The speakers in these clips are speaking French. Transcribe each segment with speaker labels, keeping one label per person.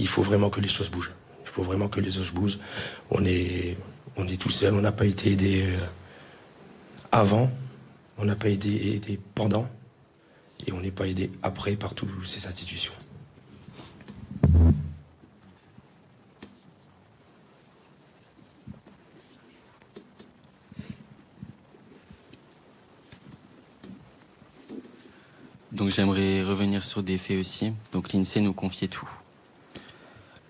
Speaker 1: il faut vraiment que les choses bougent. Il faut vraiment que les choses bougent. On est tout seul, on n'a pas été aidé avant, on n'a pas été aidé pendant, et on n'est pas aidé après par toutes ces institutions.
Speaker 2: Donc j'aimerais revenir sur des faits aussi. Donc l'INSEE nous confiait tout.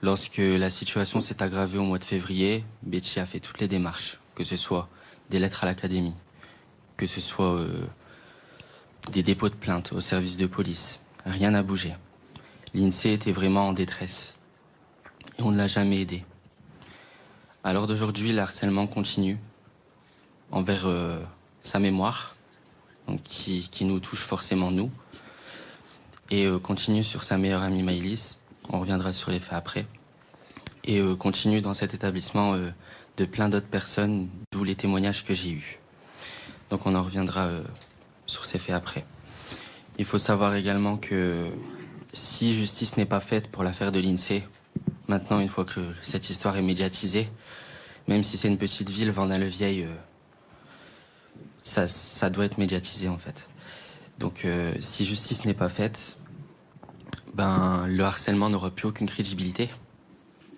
Speaker 2: Lorsque la situation s'est aggravée au mois de février, Betchy a fait toutes les démarches, que ce soit des lettres à l'académie, que ce soit des dépôts de plainte au service de police. Rien n'a bougé. L'INSEE était vraiment en détresse. Et on ne l'a jamais aidé. À l'heure d'aujourd'hui, le harcèlement continue envers sa mémoire, donc qui nous touche forcément nous, et continue sur sa meilleure amie Maëlys. On reviendra sur les faits après. Et continue dans cet établissement de plein d'autres personnes, d'où les témoignages que j'ai eus. Donc on en reviendra sur ces faits après. Il faut savoir également que si justice n'est pas faite pour l'affaire de l'INSEE, maintenant, une fois que cette histoire est médiatisée, même si c'est une petite ville, Vendin-le-Vieil, ça doit être médiatisé en fait. Donc si justice n'est pas faite, ben, le harcèlement n'aura plus aucune crédibilité,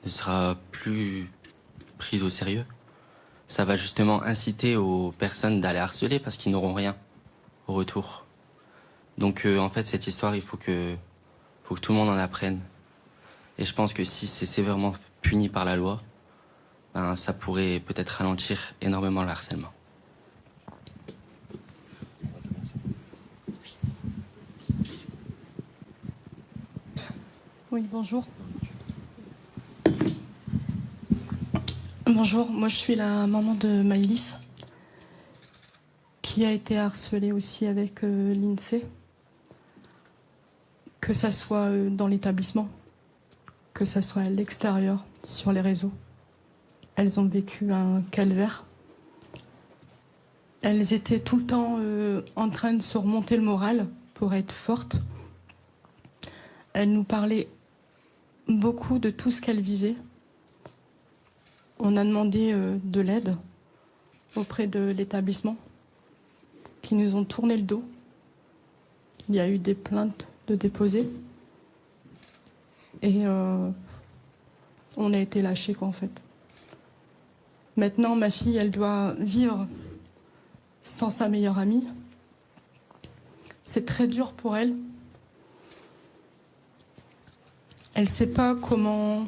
Speaker 2: ne sera plus pris au sérieux. Ça va justement inciter aux personnes d'aller harceler parce qu'ils n'auront rien au retour. Donc en fait, cette histoire, il faut que tout le monde en apprenne. Et je pense que si c'est sévèrement puni par la loi, ben, ça pourrait peut-être ralentir énormément le harcèlement.
Speaker 3: Oui, bonjour. Bonjour, moi je suis la maman de Maëlys, qui a été harcelée aussi avec l'INSEE, que ça soit dans l'établissement, que ça soit à l'extérieur, sur les réseaux. Elles ont vécu un calvaire. Elles étaient tout le temps en train de se remonter le moral pour être fortes. Elles nous parlaient beaucoup de tout ce qu'elles vivaient. On a demandé de l'aide auprès de l'établissement, qui nous ont tourné le dos. Il y a eu des plaintes de déposées. Et on a été lâchés, quoi, en fait. Maintenant, ma fille, elle doit vivre sans sa meilleure amie. C'est très dur pour elle. Elle ne sait pas comment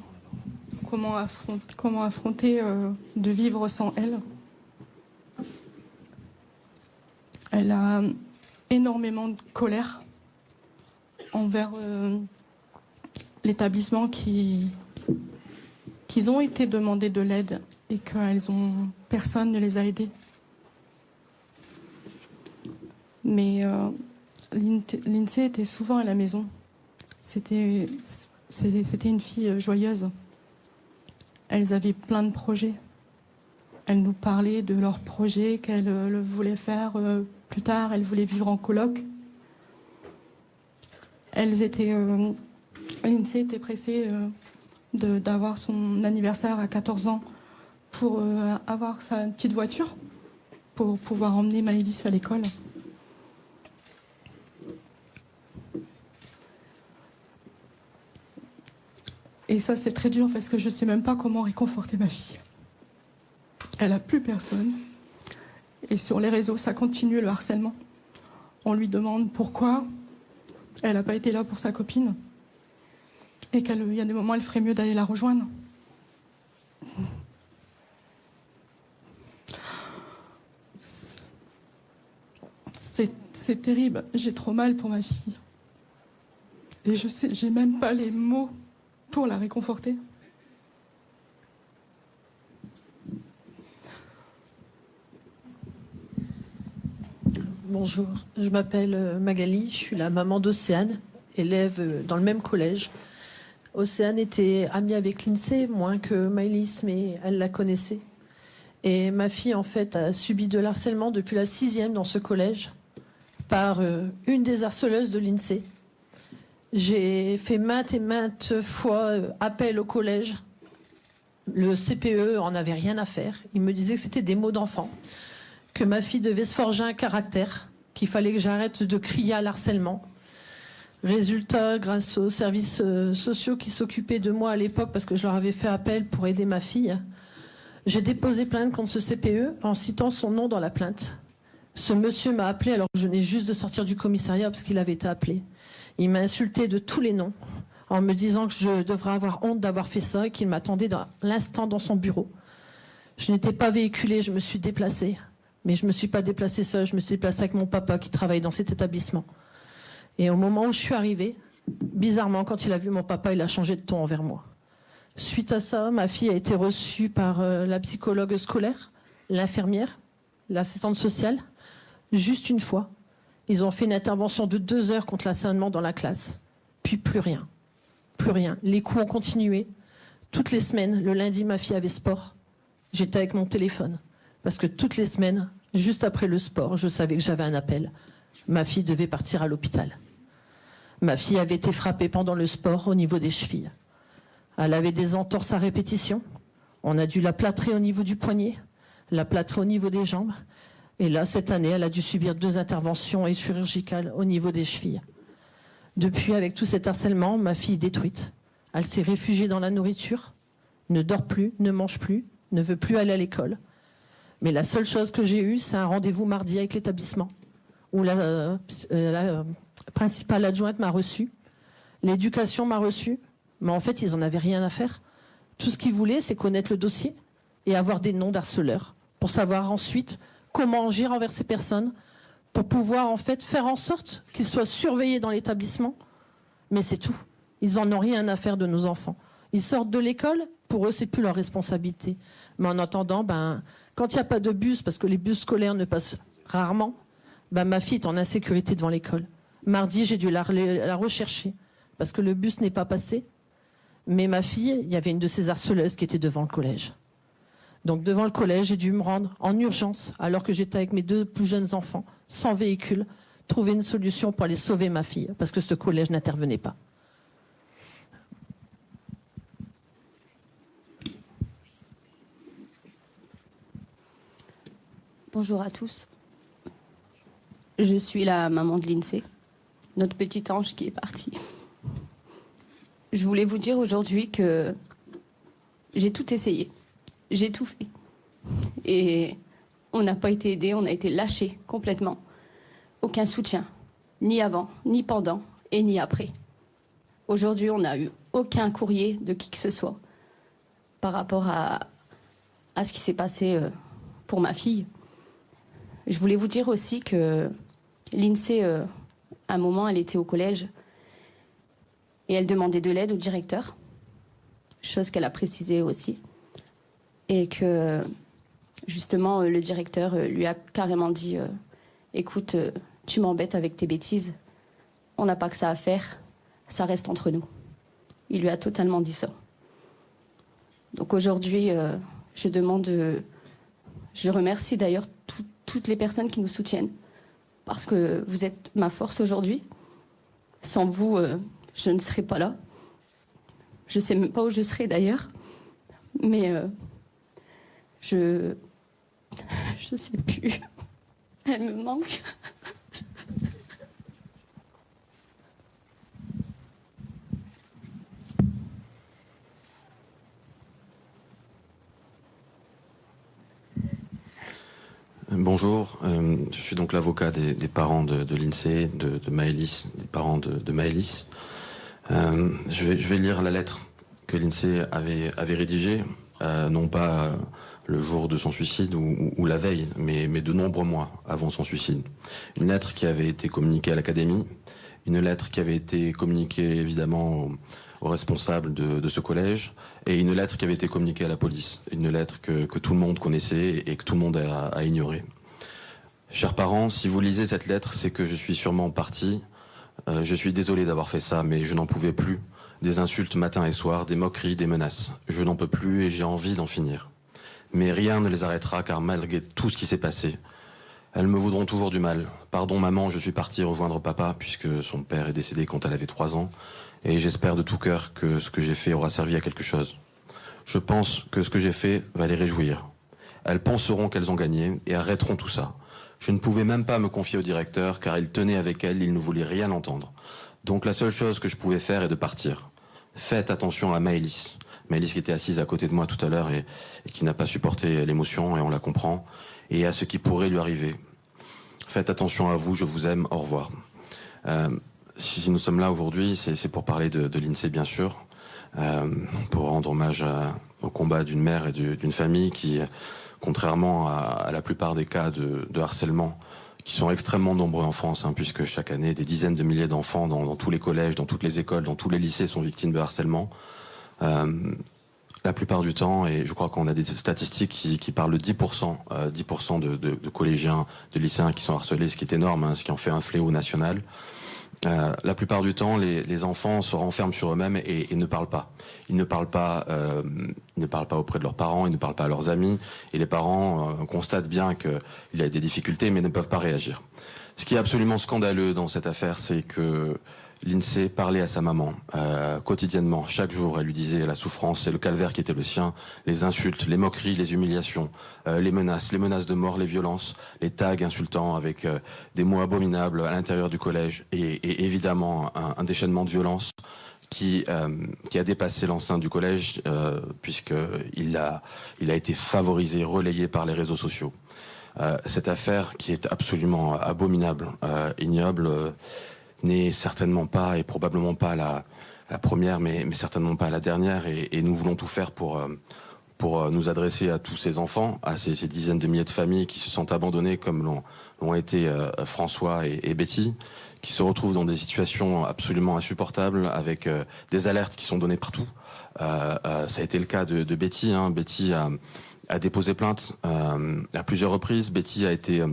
Speaker 3: affronter de vivre sans elle. Elle a énormément de colère envers l'établissement qu'ils ont été demandés de l'aide et que personne ne les a aidés. Mais l'INSEE était souvent à la maison. C'était une fille joyeuse. Elles avaient plein de projets. Elles nous parlaient de leurs projets qu'elles voulaient faire plus tard. Elles voulaient vivre en coloc. L'INSEE était pressée d'avoir son anniversaire à 14 ans pour avoir sa petite voiture pour pouvoir emmener Maëlys à l'école. Et ça, c'est très dur parce que je ne sais même pas comment réconforter ma fille. Elle n'a plus personne. Et sur les réseaux, ça continue le harcèlement. On lui demande pourquoi elle n'a pas été là pour sa copine. Et qu'il y a des moments, elle ferait mieux d'aller la rejoindre. C'est terrible. J'ai trop mal pour ma fille. Et je sais, j'ai même pas les mots pour la réconforter.
Speaker 4: Bonjour, je m'appelle Magali, je suis la maman d'Océane, élève dans le même collège. Océane était amie avec l'INSEE, moins que Maëlys, mais elle la connaissait. Et ma fille, en fait, a subi de l'harcèlement depuis la 6e dans ce collège par une des harceleuses de l'INSEE. J'ai fait maintes et maintes fois appel au collège. Le CPE en avait rien à faire. Il me disait que c'était des mots d'enfant, que ma fille devait se forger un caractère, qu'il fallait que j'arrête de crier à l'harcèlement. Résultat, grâce aux services sociaux qui s'occupaient de moi à l'époque, parce que je leur avais fait appel pour aider ma fille, j'ai déposé plainte contre ce CPE en citant son nom dans la plainte. Ce monsieur m'a appelé alors que je venais juste de sortir du commissariat parce qu'il avait été appelé. Il m'a insulté de tous les noms en me disant que je devrais avoir honte d'avoir fait ça et qu'il m'attendait dans l'instant dans son bureau. Je n'étais pas véhiculée, je me suis déplacée. Mais je ne me suis pas déplacée seule, je me suis déplacée avec mon papa qui travaille dans cet établissement. Et au moment où je suis arrivée, bizarrement, quand il a vu mon papa, il a changé de ton envers moi. Suite à ça, ma fille a été reçue par la psychologue scolaire, l'infirmière, l'assistante sociale, juste une fois. Ils ont fait une intervention de 2 heures contre l'harcèlement dans la classe. Puis plus rien. Plus rien. Les coups ont continué. Toutes les semaines, le lundi, ma fille avait sport. J'étais avec mon téléphone. Parce que toutes les semaines, juste après le sport, je savais que j'avais un appel. Ma fille devait partir à l'hôpital. Ma fille avait été frappée pendant le sport au niveau des chevilles. Elle avait des entorses à répétition. On a dû la plâtrer au niveau du poignet, la plâtrer au niveau des jambes. Et là, cette année, elle a dû subir 2 interventions chirurgicales au niveau des chevilles. Depuis, avec tout cet harcèlement, ma fille est détruite. Elle s'est réfugiée dans la nourriture, ne dort plus, ne mange plus, ne veut plus aller à l'école. Mais la seule chose que j'ai eue, c'est un rendez-vous mardi avec l'établissement, où la principale adjointe m'a reçue, l'éducation m'a reçue, mais en fait, ils n'en avaient rien à faire. Tout ce qu'ils voulaient, c'est connaître le dossier et avoir des noms d'harceleurs, pour savoir ensuite comment agir envers ces personnes, pour pouvoir en fait faire en sorte qu'ils soient surveillés dans l'établissement. Mais c'est tout. Ils n'en ont rien à faire de nos enfants. Ils sortent de l'école, pour eux, c'est plus leur responsabilité. Mais en attendant, quand il n'y a pas de bus, parce que les bus scolaires ne passent rarement, ma fille est en insécurité devant l'école. Mardi, j'ai dû la rechercher, parce que le bus n'est pas passé. Mais ma fille, il y avait une de ces harceleuses qui était devant le collège. Donc devant le collège, j'ai dû me rendre en urgence, alors que j'étais avec mes 2 plus jeunes enfants, sans véhicule, trouver une solution pour aller sauver ma fille, parce que ce collège n'intervenait pas.
Speaker 5: Bonjour à tous. Je suis la maman de Lindsay, notre petit ange qui est parti. Je voulais vous dire aujourd'hui que j'ai tout essayé. J'ai tout fait. Et on n'a pas été aidés, on a été lâchés complètement. Aucun soutien, ni avant, ni pendant, et ni après. Aujourd'hui, on n'a eu aucun courrier de qui que ce soit par rapport à ce qui s'est passé pour ma fille. Je voulais vous dire aussi que Lindsay, à un moment, elle était au collège et elle demandait de l'aide au directeur, chose qu'elle a précisée aussi. Et que, justement, le directeur lui a carrément dit « Écoute, tu m'embêtes avec tes bêtises. On n'a pas que ça à faire. Ça reste entre nous. » Il lui a totalement dit ça. Donc aujourd'hui, je remercie d'ailleurs toutes les personnes qui nous soutiennent, parce que vous êtes ma force aujourd'hui. Sans vous, je ne serais pas là. Je ne sais même pas où je serais d'ailleurs. Mais je ne sais plus. Elle me manque.
Speaker 6: Bonjour, je suis donc l'avocat des parents de Lindsay, de Maëlys, des parents de Maëlys. Je vais lire la lettre que Lindsay avait rédigée, non pas le jour de son suicide ou la veille, mais de nombreux mois avant son suicide. Une lettre qui avait été communiquée à l'académie, une lettre qui avait été communiquée évidemment aux responsables de ce collège, et une lettre qui avait été communiquée à la police, une lettre que tout le monde connaissait et que tout le monde a ignorée. Chers parents, si vous lisez cette lettre, c'est que je suis sûrement parti. Je suis désolé d'avoir fait ça, mais je n'en pouvais plus. Des insultes matin et soir, des moqueries, des menaces. Je n'en peux plus et j'ai envie d'en finir. Mais rien ne les arrêtera, car malgré tout ce qui s'est passé, Elles me voudront toujours du mal. Pardon maman, je suis parti rejoindre papa puisque son père est décédé quand elle avait 3 ans. Et j'espère de tout cœur que ce que j'ai fait aura servi à quelque chose. Je pense que ce que j'ai fait va les réjouir. Elles penseront qu'elles ont gagné et arrêteront tout ça. Je ne pouvais même pas me confier au directeur car il tenait avec elle, il ne voulait rien entendre. Donc la seule chose que je pouvais faire est de partir. Faites attention à Maëlys. Maëlys qui était assise à côté de moi tout à l'heure et qui n'a pas supporté l'émotion et on la comprend. Et à ce qui pourrait lui arriver. Faites attention à vous, je vous aime, au revoir. Si nous sommes là aujourd'hui, c'est pour parler de l'INSEE bien sûr, pour rendre hommage au combat d'une mère et d'une famille qui, contrairement à la plupart des cas de harcèlement, qui sont extrêmement nombreux en France, puisque chaque année, des dizaines de milliers d'enfants dans tous les collèges, dans toutes les écoles, dans tous les lycées sont victimes de harcèlement. La plupart du temps, et je crois qu'on a des statistiques qui parlent de 10% de collégiens, de lycéens qui sont harcelés, ce qui est énorme, ce qui en fait un fléau national. La plupart du temps, les enfants se renferment sur eux-mêmes et ne parlent pas. Ils ne parlent pas auprès de leurs parents, ils ne parlent pas à leurs amis, et les parents constatent bien qu'il y a des difficultés, mais ne peuvent pas réagir. Ce qui est absolument scandaleux dans cette affaire, c'est que l'INSEE parlait à sa maman quotidiennement, chaque jour. Elle lui disait la souffrance et le calvaire qui était le sien, les insultes, les moqueries, les humiliations, les menaces de mort, les violences, les tags insultants avec des mots abominables à l'intérieur du collège et évidemment un déchaînement de violence qui a dépassé l'enceinte du collège puisqu'il a été favorisé, relayé par les réseaux sociaux. Cette affaire qui est absolument abominable, ignoble, n'est certainement pas et probablement pas la première, mais certainement pas la dernière. Et nous voulons tout faire pour nous adresser à tous ces enfants, à ces dizaines de milliers de familles qui se sentent abandonnées comme l'ont été François et Betty, qui se retrouvent dans des situations absolument insupportables avec des alertes qui sont données partout. Ça a été le cas de Betty. Betty a déposé plainte à plusieurs reprises. Betty a été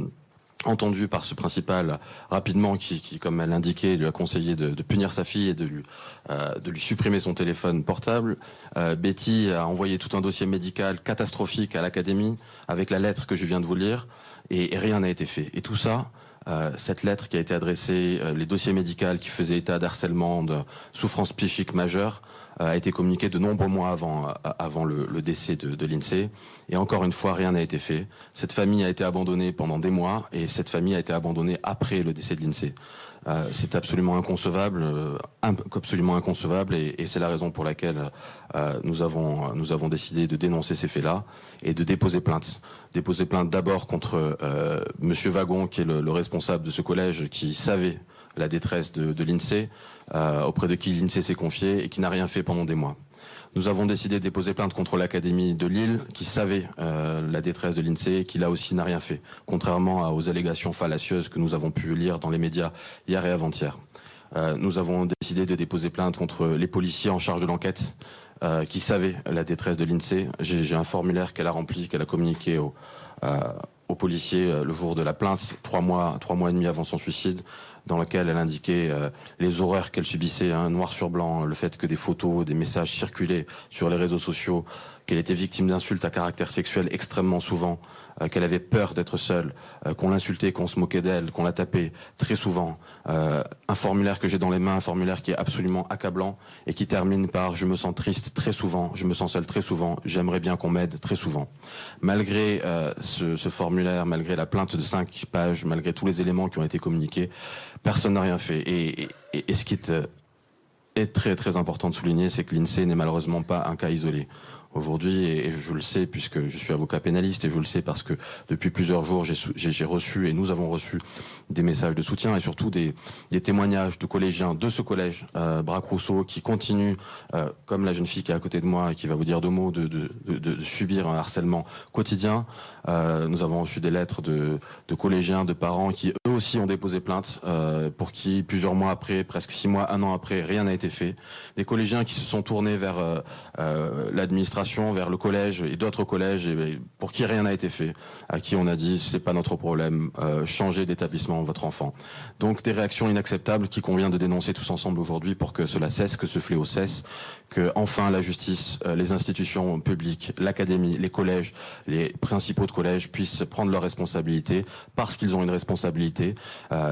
Speaker 6: entendue par ce principal rapidement qui, comme elle l'indiquait, lui a conseillé de punir sa fille et de lui supprimer son téléphone portable. Betty a envoyé tout un dossier médical catastrophique à l'académie avec la lettre que je viens de vous lire et rien n'a été fait. Et tout ça, cette lettre qui a été adressée, les dossiers médicaux qui faisaient état d'harcèlement, de souffrance psychique majeure, a été communiqué de nombreux mois avant le décès de l'INSEE. Et encore une fois, rien n'a été fait. Cette famille a été abandonnée pendant des mois et cette famille a été abandonnée après le décès de l'INSEE. C'est absolument inconcevable, et c'est la raison pour laquelle nous avons décidé de dénoncer ces faits-là et de déposer plainte. Déposer plainte d'abord contre Monsieur Wagon, qui est le responsable de ce collège, qui savait la détresse de l'INSEE, auprès de qui l'INSEE s'est confié et qui n'a rien fait pendant des mois. Nous avons décidé de déposer plainte contre l'Académie de Lille, qui savait la détresse de l'INSEE et qui là aussi n'a rien fait, contrairement aux allégations fallacieuses que nous avons pu lire dans les médias hier et avant-hier. Nous avons décidé de déposer plainte contre les policiers en charge de l'enquête, qui savaient la détresse de l'INSEE. J'ai un formulaire qu'elle a rempli, qu'elle a communiqué aux policiers le jour de la plainte, 3 mois et demi avant son suicide, dans lequel elle indiquait les horreurs qu'elle subissait, noir sur blanc, le fait que des photos, des messages circulaient sur les réseaux sociaux, qu'elle était victime d'insultes à caractère sexuel extrêmement souvent, qu'elle avait peur d'être seule, qu'on l'insultait, qu'on se moquait d'elle, qu'on la tapait très souvent. Un formulaire que j'ai dans les mains, un formulaire qui est absolument accablant et qui termine par « je me sens triste très souvent, je me sens seule très souvent, j'aimerais bien qu'on m'aide très souvent ». Malgré ce formulaire, malgré la plainte de 5 pages, malgré tous les éléments qui ont été communiqués, personne n'a rien fait. Et ce qui est très très important de souligner, c'est que l'INSEE n'est malheureusement pas un cas isolé. Aujourd'hui, et je le sais puisque je suis avocat pénaliste, et je le sais parce que depuis plusieurs jours j'ai reçu et nous avons reçu des messages de soutien et surtout des témoignages de collégiens de ce collège Braque-Rousseau qui continuent, comme la jeune fille qui est à côté de moi et qui va vous dire 2 mots, de subir un harcèlement quotidien. Nous avons reçu des lettres de collégiens, de parents qui eux aussi ont déposé plainte, pour qui, plusieurs mois après, presque 6 mois, 1 an après, rien n'a été fait. Des collégiens qui se sont tournés vers l'administration, vers le collège et d'autres collèges, et pour qui rien n'a été fait, à qui on a dit c'est pas notre problème, changez d'établissement votre enfant. Donc des réactions inacceptables qu'il convient de dénoncer tous ensemble aujourd'hui pour que cela cesse, que ce fléau cesse, que enfin la justice, les institutions publiques, l'académie, les collèges, les principaux de collèges puissent prendre leurs responsabilités parce qu'ils ont une responsabilité.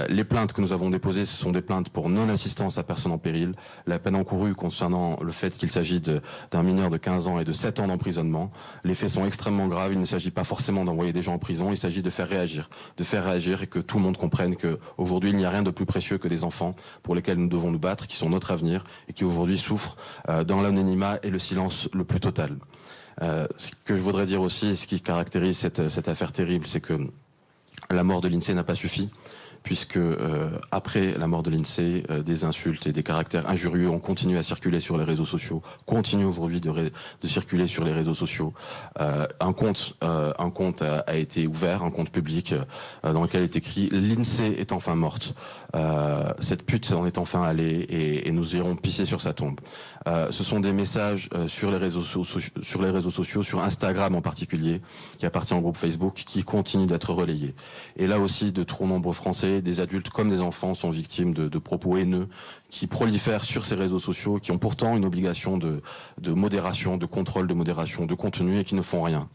Speaker 6: Les plaintes que nous avons déposées, ce sont des plaintes pour non-assistance à personne en péril. La peine encourue concernant le fait qu'il s'agit d'un mineur de 15 ans et de 7 ans d'emprisonnement. Les faits sont extrêmement graves. Il ne s'agit pas forcément d'envoyer des gens en prison. Il s'agit de faire réagir et que tout le monde comprenne qu'aujourd'hui, il n'y a rien de plus précieux que des enfants pour lesquels nous devons nous battre, qui sont notre avenir et qui aujourd'hui souffrent dans l'anonymat et le silence le plus total. Ce que je voudrais dire aussi, ce qui caractérise cette affaire terrible, c'est que la mort de l'INSEE n'a pas suffi, puisque après la mort de l'INSEE, des insultes et des caractères injurieux ont continué à circuler sur les réseaux sociaux, continuent aujourd'hui de circuler sur les réseaux sociaux. Un compte a été ouvert, un compte public, dans lequel est écrit « L'INSEE est enfin morte. Cette pute en est enfin allée et nous irons pisser sur sa tombe ». Ce sont des messages sur les réseaux sociaux, sur Instagram en particulier, qui appartient au groupe Facebook, qui continuent d'être relayés. Et là aussi, de trop nombreux Français, des adultes comme des enfants, sont victimes de propos haineux qui prolifèrent sur ces réseaux sociaux, qui ont pourtant une obligation de modération, de contrôle de modération, de contenu et qui ne font rien.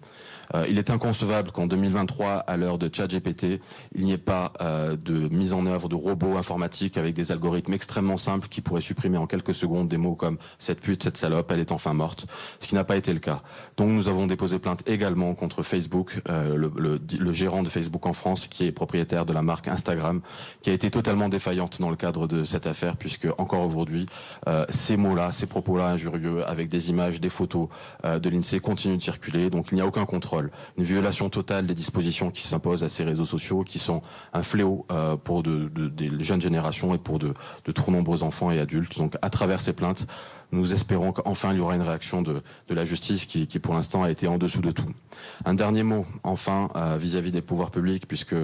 Speaker 6: Il est inconcevable qu'en 2023, à l'heure de ChatGPT, il n'y ait pas de mise en œuvre de robots informatiques avec des algorithmes extrêmement simples qui pourraient supprimer en quelques secondes des mots comme « cette pute, cette salope, elle est enfin morte », ce qui n'a pas été le cas. Donc nous avons déposé plainte également contre Facebook, le gérant de Facebook en France, qui est propriétaire de la marque Instagram, qui a été totalement défaillante dans le cadre de cette affaire, puisque encore aujourd'hui, ces mots-là, ces propos-là injurieux, avec des images, des photos de l'INSEE continuent de circuler, donc il n'y a aucun contrôle. Une violation totale des dispositions qui s'imposent à ces réseaux sociaux, qui sont un fléau pour des jeunes générations et pour de trop nombreux enfants et adultes. Donc à travers ces plaintes, nous espérons qu'enfin il y aura une réaction de la justice qui pour l'instant a été en dessous de tout. Un dernier mot enfin vis-à-vis des pouvoirs publics, puisque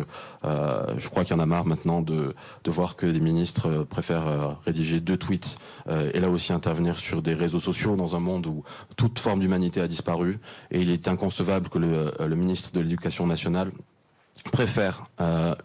Speaker 6: je crois qu'il y en a marre maintenant de voir que des ministres préfèrent rédiger 2 tweets et là aussi intervenir sur des réseaux sociaux dans un monde où toute forme d'humanité a disparu, et il est inconcevable que le ministre de l'Éducation nationale préfère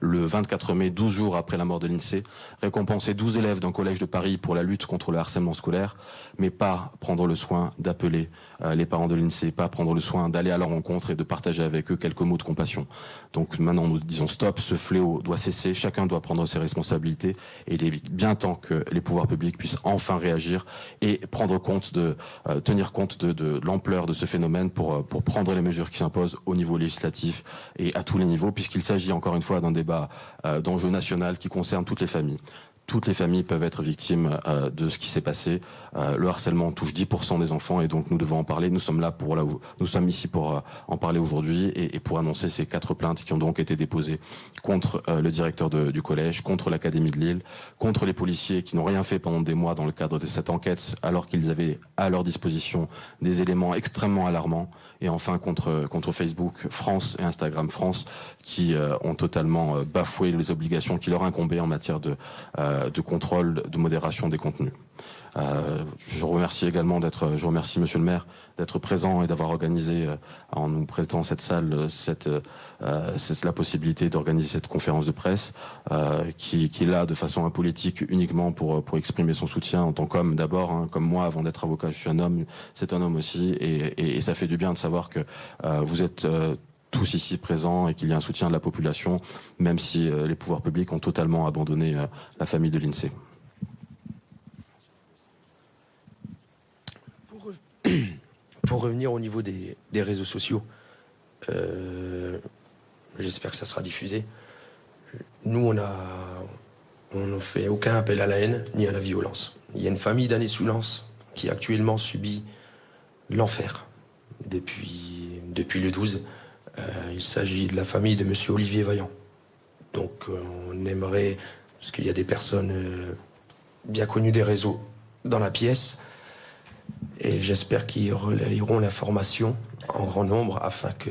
Speaker 6: le 24 mai, 12 jours après la mort de l'INSEE, récompenser 12 élèves d'un collège de Paris pour la lutte contre le harcèlement scolaire, mais pas prendre le soin d'appeler les parents de l'INSEE, pas prendre le soin d'aller à leur rencontre et de partager avec eux quelques mots de compassion. Donc maintenant nous disons stop, ce fléau doit cesser, chacun doit prendre ses responsabilités, et il est bien temps que les pouvoirs publics puissent enfin réagir et prendre compte tenir compte de l'ampleur de ce phénomène pour prendre les mesures qui s'imposent au niveau législatif et à tous les niveaux, puisqu'il s'agit encore une fois d'un débat d'enjeu national qui concerne toutes les familles. Toutes les familles peuvent être victimes de ce qui s'est passé. Le harcèlement touche 10% des enfants et donc nous devons en parler. Nous sommes ici pour en parler aujourd'hui et pour annoncer ces 4 plaintes qui ont donc été déposées contre le directeur du collège, contre l'Académie de Lille, contre les policiers qui n'ont rien fait pendant des mois dans le cadre de cette enquête alors qu'ils avaient à leur disposition des éléments extrêmement alarmants, et enfin contre Facebook France et Instagram France qui ont totalement bafoué les obligations qui leur incombaient en matière de contrôle, de modération des contenus. Je remercie Monsieur le maire d'être présent et d'avoir organisé, en nous présentant cette salle, la possibilité d'organiser cette conférence de presse, qui est là de façon apolitique uniquement pour exprimer son soutien en tant qu'homme d'abord, hein, comme moi avant d'être avocat, je suis un homme, c'est un homme aussi, et ça fait du bien de savoir que vous êtes tous ici présents et qu'il y a un soutien de la population, même si les pouvoirs publics ont totalement abandonné la famille de l'INSEE.
Speaker 1: Pour revenir au niveau des réseaux sociaux, j'espère que ça sera diffusé. Nous, on ne fait aucun appel à la haine ni à la violence. Il y a une famille d'Année-sous-Lens qui actuellement subit l'enfer depuis le 12. Il s'agit de la famille de M. Olivier Vaillant. Donc on aimerait, parce qu'il y a des personnes bien connues des réseaux dans la pièce, et j'espère qu'ils relayeront l'information en grand nombre afin que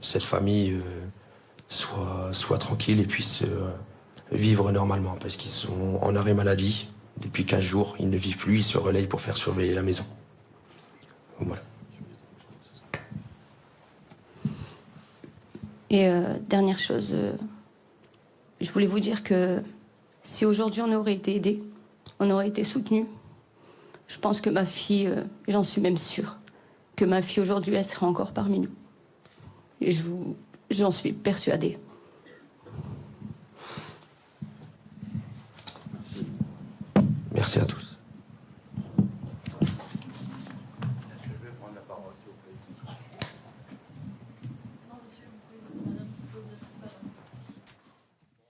Speaker 1: cette famille soit tranquille et puisse vivre normalement, parce qu'ils sont en arrêt maladie depuis 15 jours. Ils ne vivent plus, ils se relayent pour faire surveiller la maison. Voilà.
Speaker 5: Et dernière chose, je voulais vous dire que si aujourd'hui on aurait été aidé, on aurait été soutenu, je pense que ma fille, j'en suis même sûre, que ma fille aujourd'hui, elle serait encore parmi nous. Et j'en suis persuadée.
Speaker 1: Merci à tous.